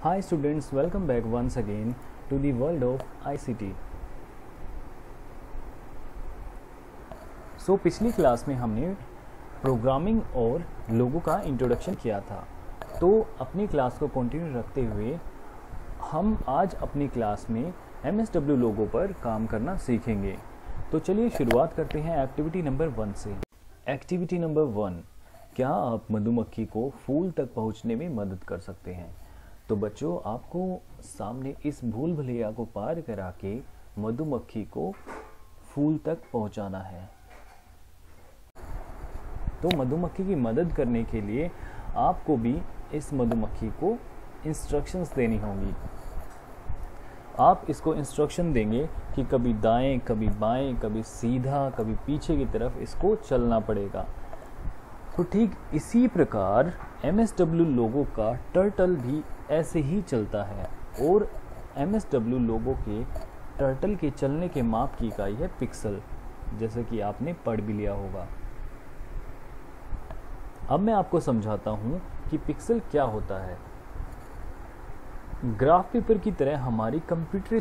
Hi students, welcome back once again to the world of ICT. पिछली class में हमने programming और लोगो का इंट्रोडक्शन किया था। तो अपनी क्लास को कंटिन्यू रखते हुए हम आज अपनी क्लास में MSW लोगो पर काम करना सीखेंगे। तो चलिए शुरुआत करते हैं एक्टिविटी नंबर 1 से। एक्टिविटी नंबर 1, क्या आप मधुमक्खी को फूल तक पहुंचने में मदद कर सकते हैं? तो बच्चों, आपको सामने इस भूल भुलैया को पार करा के मधुमक्खी को फूल तक पहुंचाना है। तो मधुमक्खी की मदद करने के लिए आपको भी इस मधुमक्खी को इंस्ट्रक्शंस देनी होंगी। आप इसको इंस्ट्रक्शन देंगे कि कभी दाएं, कभी बाएं, कभी सीधा, कभी पीछे की तरफ इसको चलना पड़ेगा। तो ठीक इसी प्रकार MSW लोगो का टर्टल भी ऐसे ही चलता है और MSW लोगो के टर्टल के चलने के माप की इकाई है पिक्सल, जैसे कि आपने पढ़ भी लिया होगा। अब मैं आपको समझाता हूं कि पिक्सल क्या होता है। ग्राफ पेपर की तरह हमारी कंप्यूटर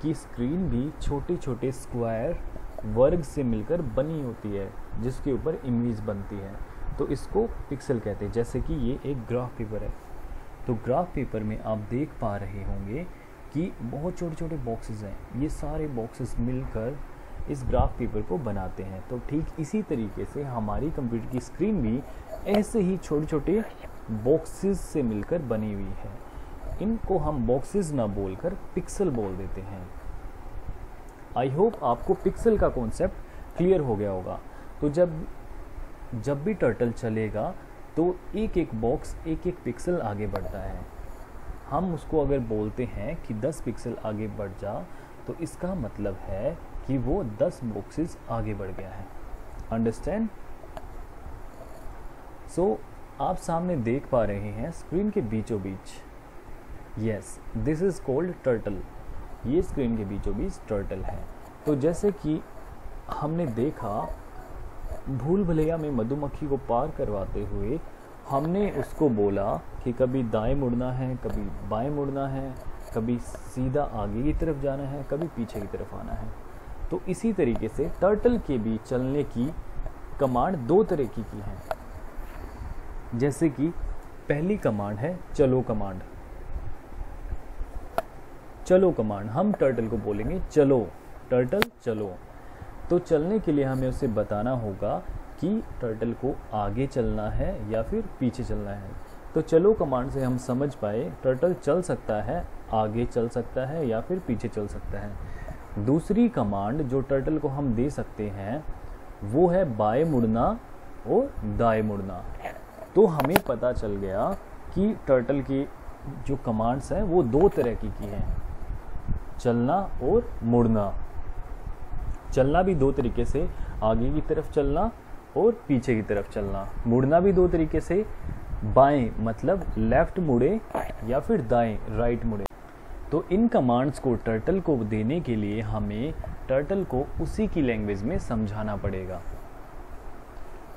की स्क्रीन भी छोटे छोटे स्क्वायर वर्ग से मिलकर बनी होती है, जिसके ऊपर इमेज बनती है। तो इसको पिक्सल कहते हैं। जैसे कि ये एक ग्राफ पेपर है, तो ग्राफ पेपर में आप देख पा रहे होंगे कि बहुत छोटे छोटे बॉक्सेस हैं। ये सारे बॉक्सेस मिलकर इस ग्राफ पेपर को बनाते हैं। तो ठीक इसी तरीके से हमारी कंप्यूटर की स्क्रीन भी ऐसे ही छोटे छोटे बॉक्सेस से मिलकर बनी हुई है। इनको हम बॉक्सेस ना बोलकर पिक्सल बोल देते हैं। आई होप आपको पिक्सल का कॉन्सेप्ट क्लियर हो गया होगा। तो जब भी टर्टल चलेगा तो एक एक बॉक्स एक एक पिक्सल आगे बढ़ता है। हम उसको अगर बोलते हैं कि 10 पिक्सल आगे बढ़ जा, तो इसका मतलब है कि वो 10 बॉक्सेस आगे बढ़ गया है। अंडरस्टैंड? सो आप सामने देख पा रहे हैं स्क्रीन के बीचों बीच, yes, this is called turtle. ये स्क्रीन के बीचों बीच टर्टल है। तो जैसे कि हमने देखा, भूल भुलैया में मधुमक्खी को पार करवाते हुए हमने उसको बोला कि कभी दाएं मुड़ना है, कभी बाएं मुड़ना है, कभी सीधा आगे की तरफ जाना है, कभी पीछे की तरफ आना है। तो इसी तरीके से टर्टल के भी चलने की कमांड 2 तरह की है। जैसे कि पहली कमांड है चलो कमांड। चलो कमांड, हम टर्टल को बोलेंगे चलो, टर्टल चलो। तो चलने के लिए हमें उसे बताना होगा कि टर्टल को आगे चलना है या फिर पीछे चलना है। तो चलो कमांड से हम समझ पाए टर्टल चल सकता है, आगे चल सकता है या फिर पीछे चल सकता है। दूसरी कमांड जो टर्टल को हम दे सकते हैं वो है बाएं मुड़ना और दाएं मुड़ना। तो हमें पता चल गया कि टर्टल की जो कमांड्स हैं वो 2 तरह की हैं, चलना और मुड़ना। चलना भी 2 तरीके से, आगे की तरफ चलना और पीछे की तरफ चलना। मुड़ना भी 2 तरीके से, बाएं मतलब लेफ्ट मुड़े या फिर दाएं राइट मुड़े। तो इन कमांड्स को टर्टल को देने के लिए हमें टर्टल को उसी की लैंग्वेज में समझाना पड़ेगा।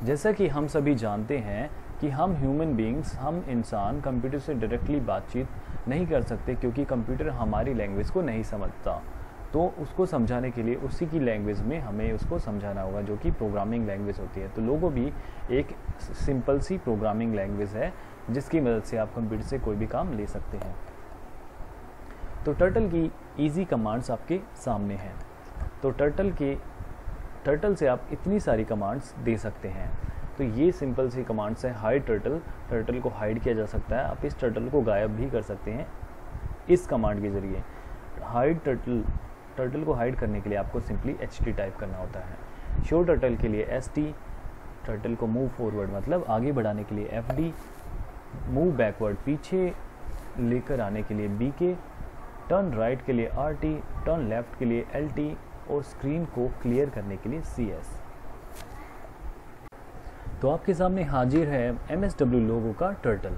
जैसा कि हम सभी जानते हैं कि हम ह्यूमन बीइंग्स, हम इंसान कंप्यूटर से डायरेक्टली बातचीत नहीं कर सकते, क्योंकि कंप्यूटर हमारी लैंग्वेज को नहीं समझता। तो उसको समझाने के लिए उसी की लैंग्वेज में हमें उसको समझाना होगा, जो कि प्रोग्रामिंग लैंग्वेज होती है। तो लोगो भी एक सिंपल सी प्रोग्रामिंग लैंग्वेज है, जिसकी मदद से आप कंप्यूटर से कोई भी काम ले सकते हैं। तो टर्टल की इजी कमांड्स आपके सामने हैं। तो टर्टल से आप इतनी सारी कमांड्स दे सकते हैं। तो ये सिंपल सी कमांड्स है। हाइड टर्टल, टर्टल को हाइड किया जा सकता है। आप इस टर्टल को गायब भी कर सकते हैं इस कमांड के जरिए। हाइड टर्टल को हाइड करने के लिए आपको सिंपली HT टाइप करना होता है। शो टर्टल के लिए ST, टर्टल को मूव फॉरवर्ड मतलब आगे बढ़ाने के लिए FD, मूव बैकवर्ड पीछे लेकर आने के लिए BK, टर्न राइट के लिए RT, टर्न लेफ्ट के लिए LT और स्क्रीन को क्लियर करने के लिए CS। तो आपके सामने हाजिर है MSW लोगो का टर्टल।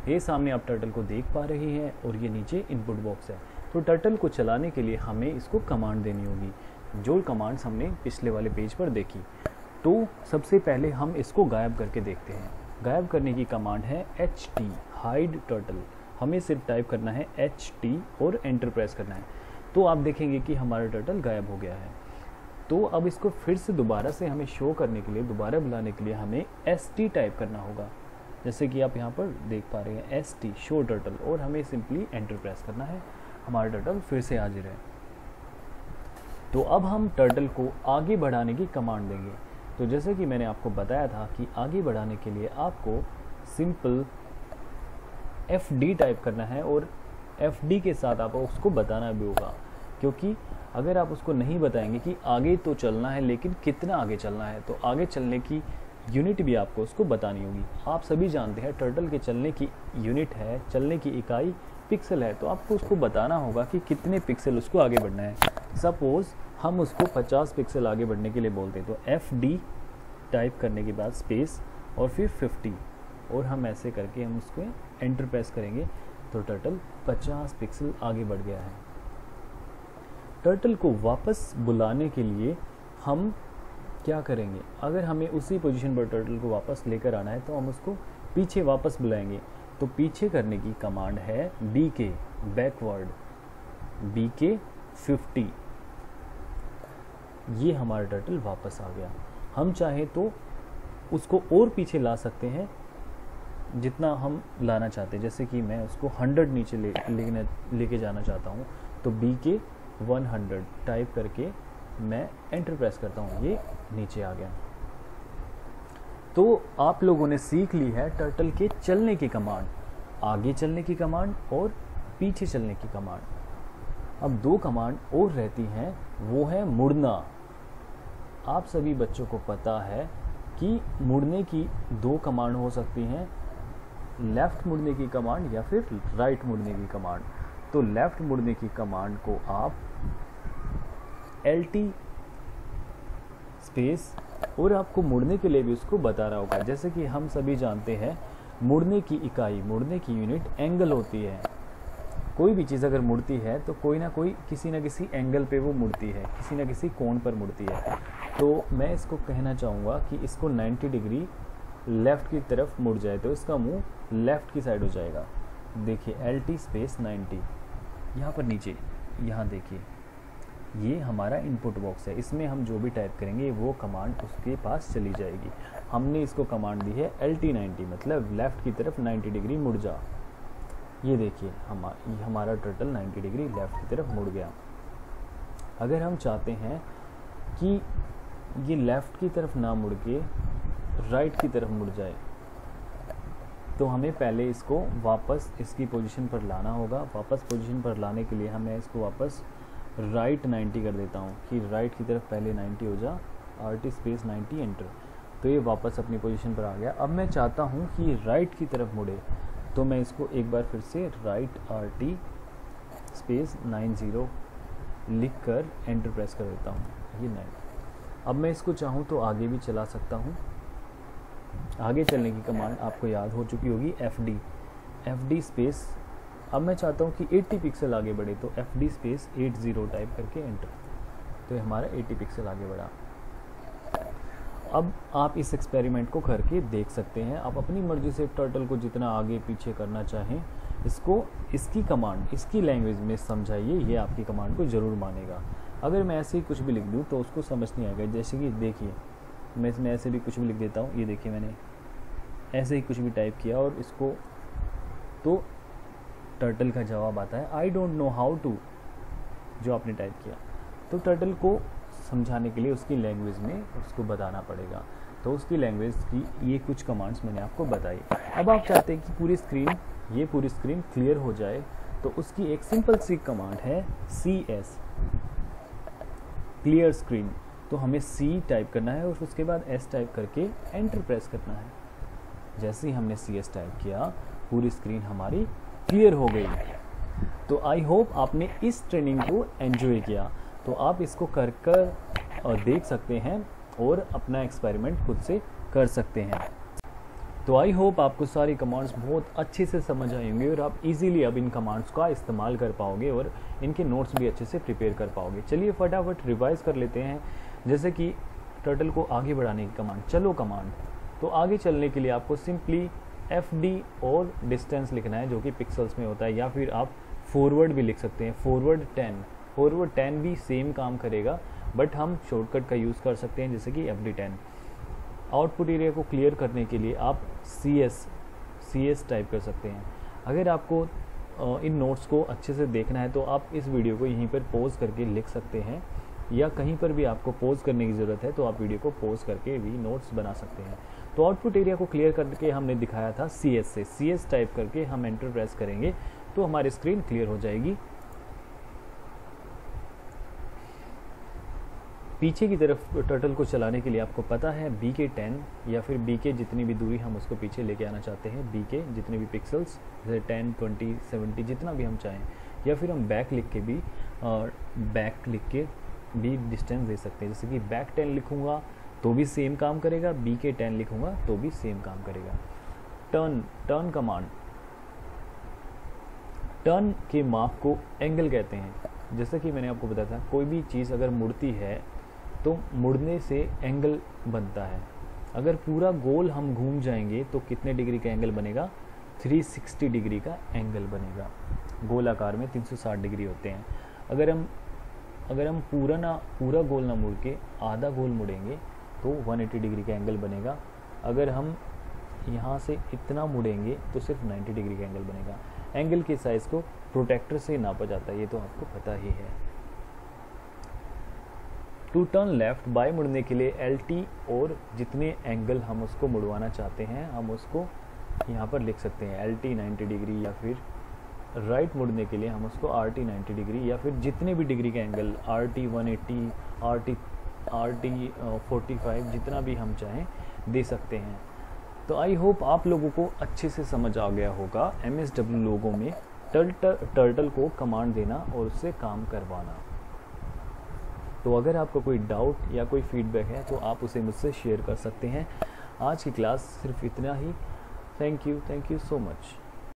ये सामने आप टर्टल को देख पा रहे हैं और ये नीचे इनपुट बॉक्स है। तो टर्टल को चलाने के लिए हमें इसको कमांड देनी होगी, जो कमांड्स हमने पिछले वाले पेज पर देखी। तो सबसे पहले हम इसको गायब करके देखते हैं। गायब करने की कमांड है HT, हाइड टर्टल। हमें सिर्फ टाइप करना है HT और एंटर प्रेस करना है, तो आप देखेंगे कि हमारा टर्टल गायब हो गया है। तो अब इसको फिर से दोबारा से हमें शो करने के लिए, दोबारा बुलाने के लिए हमें ST टाइप करना होगा, जैसे कि आप यहाँ पर देख पा रहे हैं ST शो टर्टल, और हमें सिंपली एंटर प्रेस करना है, हमारा टर्टल फिर से हाजिर है। तो अब हम टर्टल को आगे बढ़ाने की कमांड देंगे। तो जैसे कि मैंने आपको बताया था कि आगे बढ़ाने के लिए आपको सिंपल FD टाइप करना है, और FD के साथ आपको उसको बताना भी होगा, क्योंकि अगर आप उसको नहीं बताएंगे कि आगे तो चलना है लेकिन कितना आगे चलना है, तो आगे चलने की यूनिट भी आपको उसको बतानी होगी। आप सभी जानते हैं टर्टल के चलने की यूनिट है, चलने की इकाई पिक्सल है, तो आपको उसको बताना होगा कि कितने पिक्सल उसको आगे बढ़ना है। सपोज़ हम उसको 50 पिक्सल आगे बढ़ने के लिए बोलते हैं, तो FD टाइप करने के बाद स्पेस और फिर 50, और हम ऐसे करके हम उसको एंटर प्रेस करेंगे, तो टर्टल 50 पिक्सल आगे बढ़ गया है। टर्टल को वापस बुलाने के लिए हम क्या करेंगे, अगर हमें उसी पोजीशन पर टर्टल को वापस लेकर आना है तो हम उसको पीछे वापस बुलाएंगे। तो पीछे करने की कमांड है BK बैकवर्ड, BK 50। ये हमारा टर्टल वापस आ गया। हम चाहे तो उसको और पीछे ला सकते हैं जितना हम लाना चाहते हैं, जैसे कि मैं उसको 100 नीचे लेके जाना चाहता हूँ, तो BK 100 टाइप करके मैं एंटर प्रेस करता हूँ, ये नीचे आ गया। तो आप लोगों ने सीख ली है टर्टल के चलने की कमांड, आगे चलने की कमांड और पीछे चलने की कमांड। अब 2 कमांड और रहती हैं, वो है मुड़ना। आप सभी बच्चों को पता है कि मुड़ने की 2 कमांड हो सकती हैं, लेफ़्ट मुड़ने की कमांड या फिर राइट मुड़ने की कमांड। तो लेफ़्ट मुड़ने की कमांड को आप LT स्पेस, और आपको मुड़ने के लिए भी उसको बता रहा होगा। जैसे कि हम सभी जानते हैं मुड़ने की इकाई, मुड़ने की यूनिट एंगल होती है। कोई भी चीज़ अगर मुड़ती है तो कोई ना कोई किसी न किसी एंगल पे वो मुड़ती है, किसी न किसी कोण पर मुड़ती है। तो मैं इसको कहना चाहूँगा कि इसको 90 डिग्री लेफ़्ट की तरफ मुड़ जाए तो इसका मुंह लेफ़्ट की साइड हो जाएगा। देखिए LT स्पेस 90, यहाँ पर नीचे, यहाँ देखिए ये हमारा इनपुट बॉक्स है, इसमें हम जो भी टाइप करेंगे वो कमांड उसके पास चली जाएगी। हमने इसको कमांड दी है LT 90, मतलब लेफ़्ट की तरफ 90 डिग्री मुड़ जा। ये देखिए हमारा टर्टल 90 डिग्री लेफ़्ट की तरफ मुड़ गया। अगर हम चाहते हैं कि ये लेफ़्ट की तरफ ना मुड़ के राइट की तरफ मुड़ जाए, तो हमें पहले इसको वापस इसकी पोजीशन पर लाना होगा। वापस पोजीशन पर लाने के लिए हमें इसको वापस राइट 90 कर देता हूँ कि राइट की तरफ पहले 90 हो जा, RT स्पेस 90 एंटर, तो ये वापस अपनी पोजीशन पर आ गया। अब मैं चाहता हूँ कि राइट की तरफ मुड़े, तो मैं इसको एक बार फिर से राइट RT स्पेस 90 लिख कर एंटर प्रेस कर देता हूँ, ये 9। अब मैं इसको चाहूँ तो आगे भी चला सकता हूँ। आगे चलने की कमांड आपको याद हो चुकी होगी FD स्पेस। अब मैं चाहता हूँ कि 80 पिक्सल आगे बढ़े, तो FD स्पेस 80 टाइप करके एंटर, तो ये हमारा 80 पिक्सल आगे बढ़ा। अब आप इस एक्सपेरिमेंट को करके देख सकते हैं। आप अपनी मर्जी से टर्टल को जितना आगे पीछे करना चाहें, इसको इसकी कमांड, इसकी लैंग्वेज में समझाइए, ये आपकी कमांड को ज़रूर मानेगा। अगर मैं ऐसे ही कुछ भी लिख दूँ तो उसको समझ नहीं आएगा। जैसे कि देखिए मैं इसमें ऐसे भी कुछ भी लिख देता हूँ, ये देखिए मैंने ऐसे ही कुछ भी टाइप किया और इसको, तो टर्टल का जवाब आता है I don't know how to, जो आपने टाइप किया। तो टर्टल को समझाने के लिए उसकी लैंग्वेज में उसको बताना पड़ेगा। तो उसकी लैंग्वेज की ये कुछ कमांड्स मैंने आपको बताई। अब आप चाहते हैं कि पूरी स्क्रीन क्लियर हो जाए, तो उसकी एक सिंपल सी कमांड है CS क्लियर स्क्रीन। तो हमें C टाइप करना है और उसके बाद S टाइप करके एंटर प्रेस करना है। जैसे ही हमने CS टाइप किया, पूरी स्क्रीन हमारी क्लियर हो गई। तो आई होप आपने इस ट्रेनिंग को एंजॉय किया। तो आप इसको कर देख सकते हैं और अपना एक्सपेरिमेंट खुद से कर सकते हैं। तो आई होप आपको सारी कमांड्स बहुत अच्छे से समझ आई होंगी और आप इजीली अब इन कमांड्स का इस्तेमाल कर पाओगे और इनके नोट्स भी अच्छे से प्रिपेयर कर पाओगे। चलिए फटाफट रिवाइज कर लेते हैं। जैसे कि टर्टल को आगे बढ़ाने की कमांड, चलो कमांड। तो आगे चलने के लिए आपको सिंपली FD और डिस्टेंस लिखना है जो कि पिक्सल्स में होता है, या फिर आप फॉरवर्ड भी लिख सकते हैं, फॉरवर्ड 10 भी सेम काम करेगा, बट हम शॉर्टकट का यूज़ कर सकते हैं जैसे कि FD10। आउटपुट एरिया को क्लियर करने के लिए आप CS टाइप कर सकते हैं। अगर आपको इन नोट्स को अच्छे से देखना है तो आप इस वीडियो को यहीं पर पॉज करके लिख सकते हैं, या कहीं पर भी आपको पॉज करने की ज़रूरत है तो आप वीडियो को पॉज करके भी नोट्स बना सकते हैं। तो आउटपुट एरिया को क्लियर करके हमने दिखाया था CS से, CS टाइप करके हम एंटर प्रेस करेंगे तो हमारी स्क्रीन क्लियर हो जाएगी। पीछे की तरफ टर्टल को चलाने के लिए आपको पता है BK10 या फिर BK जितनी भी दूरी हम उसको पीछे लेके आना चाहते हैं, BK जितने भी पिक्सल्स जैसे 10, 20, 70 जितना भी हम चाहें, या फिर हम बैक लिख के भी डिस्टेंस दे सकते हैं। जैसे कि बैक 10 लिखूंगा तो भी सेम काम करेगा, BK10 लिखूंगा तो भी सेम काम करेगा। टर्न कमांड, टर्न के माप को एंगल कहते हैं। जैसे कि मैंने आपको बताया था, कोई भी चीज़ अगर मुड़ती है तो मुड़ने से एंगल बनता है। अगर पूरा गोल हम घूम जाएंगे तो कितने डिग्री का एंगल बनेगा? 360 डिग्री का एंगल बनेगा। गोल आकार में 360 डिग्री होते हैं। अगर हम पूरा गोल ना मुड़ के आधा गोल मुड़ेंगे तो 180 डिग्री का एंगल बनेगा। अगर हम यहाँ से इतना मुड़ेंगे तो सिर्फ 90 डिग्री का एंगल बनेगा। एंगल के साइज को प्रोटेक्टर से नापा जाता है, ये तो आपको पता ही है। टू टर्न लेफ्ट, बाय मुड़ने के लिए LT और जितने एंगल हम उसको मुड़वाना चाहते हैं हम उसको यहाँ पर लिख सकते हैं, LT 90 डिग्री, या फिर राइट मुड़ने के लिए हम उसको RT 90 डिग्री, या फिर जितने भी डिग्री का एंगल RT 180, RT 45 जितना भी हम चाहें दे सकते हैं। तो आई होप आप लोगों को अच्छे से समझ आ गया होगा MSW लोगों में टर्टल को कमांड देना और उससे काम करवाना। तो अगर आपका कोई डाउट या कोई फीडबैक है तो आप उसे मुझसे शेयर कर सकते हैं। आज की क्लास सिर्फ इतना ही। Thank you so much.